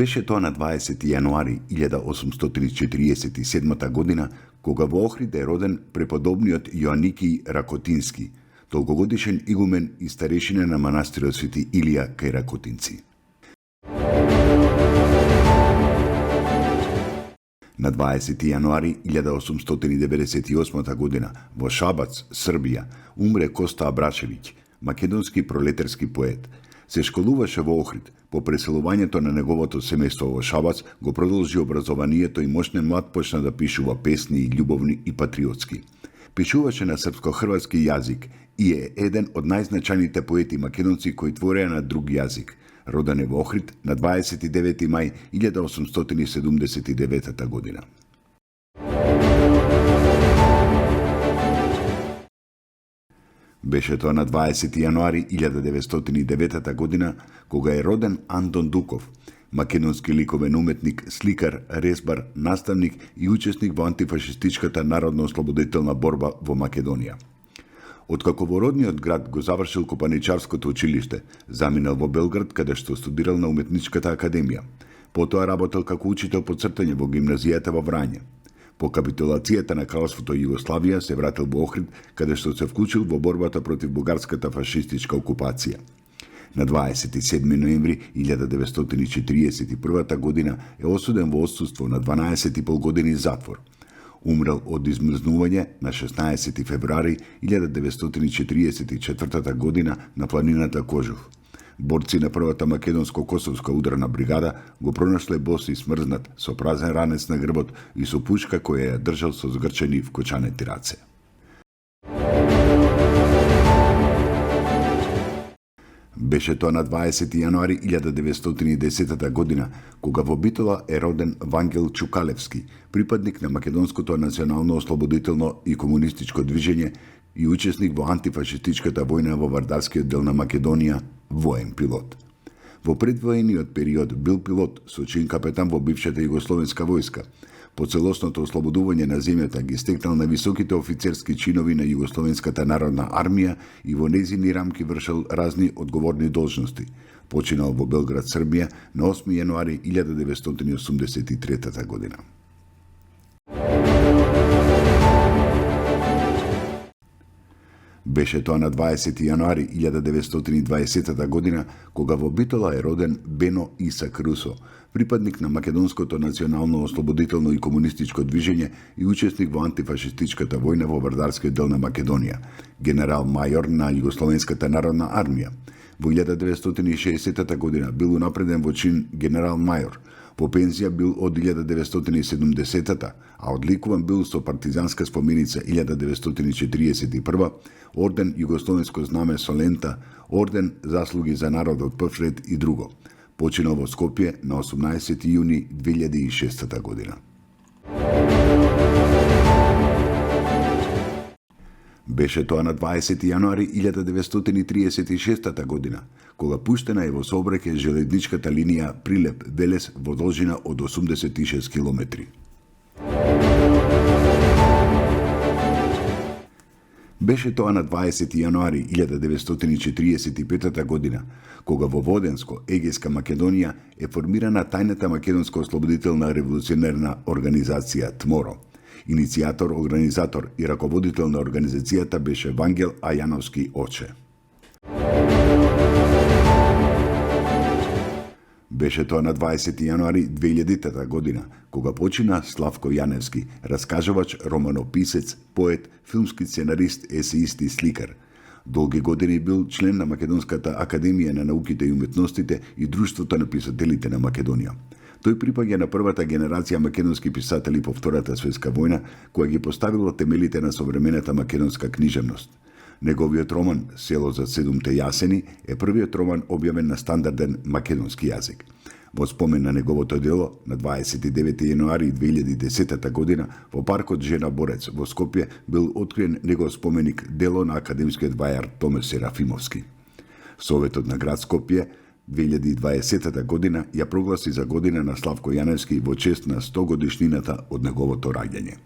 Беше тоа на 20. јануари 1847 година, кога во Охрид е роден преподобниот Јоаники Ракотински, толкогодишен игумен и старешина на манастирот Свети Илија кај Ракотинци. На 20. јануари 1898 година во Шабац, Србија, умре Коста Абрашевиќ, македонски пролетарски поет. Се школуваше во Охрид. По преселувањето на неговото семејство во Шабац го продолжи образованието и мошне млад почна да пишува песни и љубовни и патриотски. Пишуваше на српско-хрватски јазик и е еден од најзначајните поети македонци кои твореа на друг јазик. Роден е во Охрид на 29. мај 1879 година. Беше тоа на 20. јануари 1909 година, кога е роден Антон Дуков, македонски ликовен уметник, сликар, резбар, наставник и учесник во антифашистичката народно-ослободителна борба во Македонија. Откако во родниот град го завршил Копаничарското училиште, заминал во Белград, каде што студирал на Уметничката академија. Потоа работел како учител по цртање во гимназијата во Врање. По капитулацијата на Кралството Југославија се вратил во Охрид, каде што се вклучил во борбата против бугарската фашистичка окупација. На 27. ноември 1941 година е осуден во отсуство на 12,5 години затвор. Умрел од измрзнување на 16. февруари 1944 година на планината Кожув. Борци на првата македонско-косовска ударна бригада го пронашле бос и смрзнат, со празен ранец на грбот и со пушка која ја држал со згрчени вкочанети раце. Беше тоа на 20. јануари 1910 година, кога во Битола е роден Вангел Чукалевски, припадник на македонското национално-ослободително и комунистичко движење и учесник во антифашистичката војна во Вардарскиот дел на Македонија, воен пилот. Во предвоениот период бил пилот со чин капетан во бившата југословенска војска. По целосното ослободување на земјата ги стекнал на високите офицерски чинови на Југословенската народна армија и во незини рамки вршел разни одговорни должности. Починал во Белград, Србија на 8. јануари 1983 година. Беше тоа на 20. јануари 1920 година, кога во Битола е роден Бено Исак Русо, припадник на македонското национално-ослободително и комунистичко движење и учесник во антифашистичката војна во Вардарскиот дел на Македонија, генерал мајор на Југословенската народна армија. Во 1960 година бил унапреден во чин генерал мајор. По пензија бил од 1970, а одликуван бил со партизанска споменица 1941, орден Југословенско знаме со лента, орден Заслуги за народот прв ред и друго. Починал во Скопје на 18. јуни 2006 година. Беше тоа на 20. јануари 1936 година, кога пуштена е во сообраќај железничката линија Прилеп-Велес во должина од 86 километри. Беше тоа на 20. јануари 1945 година, кога во Воденско, Егејска Македонија е формирана тајната македонска ослободителна револуционерна организација ТМОРО. Иницијатор, организатор и раководител на организацијата беше Вангел Ајановски Оче. Беше тоа на 20. јануари 2000 година, кога почина Славко Јаневски, раскажувач, романописец, поет, филмски сценарист, есеист и сликар. Долги години бил член на Македонската академија на науките и уметностите и Друштвото на писателите на Македонија. Тој припаѓа на првата генерација македонски писатели по Втората светска војна, која ги поставила темелите на современата македонска книжевност. Неговиот роман Село за седумте јасени е првиот роман објавен на стандарден македонски јазик. Во спомен на неговото дело, на 29. јануари 2010 година, во паркот Жена Борец во Скопје бил откриен негов споменик дело на академскиот вајар Томе Серафимовски. Советот на град Скопје 2020 година ја прогласи за година на Славко Јаневски во чест на 100 годишнината од неговото раѓање.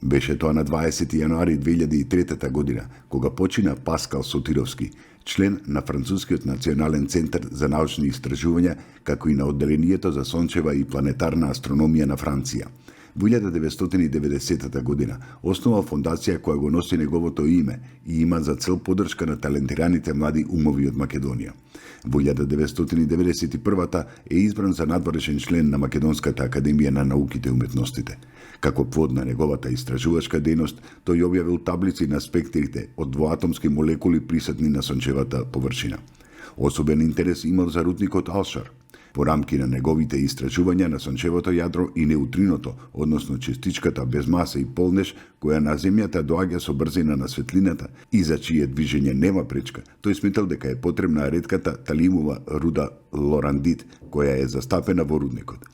Беше тоа на 20. јануари 2003 година, кога почина Паскал Сотировски, член на Францускиот национален центар за научни истражувања, како и на одделението за сончева и планетарна астрономија на Франција. Во 1990 година основал фондација која го носи неговото име и има за цел поддршка на талентираните млади умови од Македонија. Во 1991 е избран за надворешен член на Македонската академија на науките и уметностите. Како плод на неговата истражувачка дејност, тој објавил таблици на спектрите од двоатомски молекули присутни на сончевата површина. Особен интерес имал за рудникот Алшар. По рамки на неговите истражувања на сончевото јадро и неутриното, односно частичката без маса и полнеж, која на земјата доаѓа со брзина на светлината и за чие движење нема пречка, тој сметал дека е потребна редката талимова руда лорандит, која е застапена во рудникот.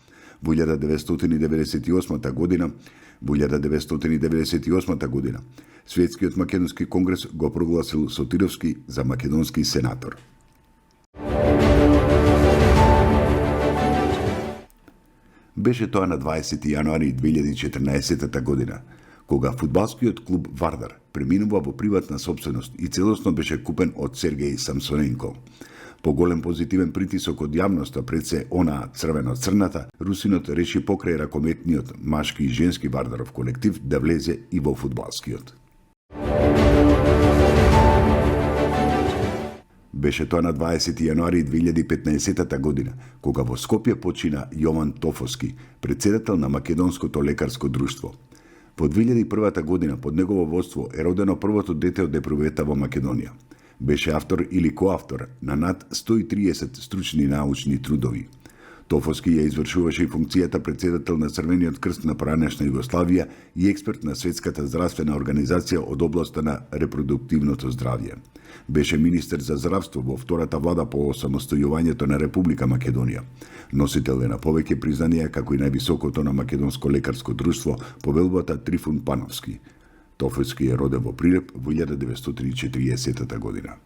Во 1998 година Светскиот македонски конгрес го прогласил Сотировски за македонски сенатор. Беше тоа на 20. јануари 2014 година, кога фудбалскиот клуб Вардар преминува во приватна сопственост и целосно беше купен од Сергеј Самсоненко. По голем позитивен притисок од јавноста пред се онаа црвено-црната, русинот реши покрај ракометниот машки и женски Вардаров колектив да влезе и во фудбалскиот. Беше тоа на 20. јануари 2015 година, кога во Скопје почина Јован Тофоски, председател на Македонското лекарско друштво. Во 2001 година под негово водство е родено првото дете од епрувета во Македонија. Беше автор или коавтор на над 130 стручни научни трудови. Тофоски ја извршуваше и функцијата председател на Црвениот крст на поранешна Југославија и експерт на Светската здравствена организација од областа на репродуктивното здравје. Беше министер за здравство во втората влада по осамостојувањето на Република Македонија. Носител е на повеќе признанија, како и највисокото на Македонско лекарско друштво, повелбата Трифун Пановски. Тофоски е роден во Прилеп во 1940 година.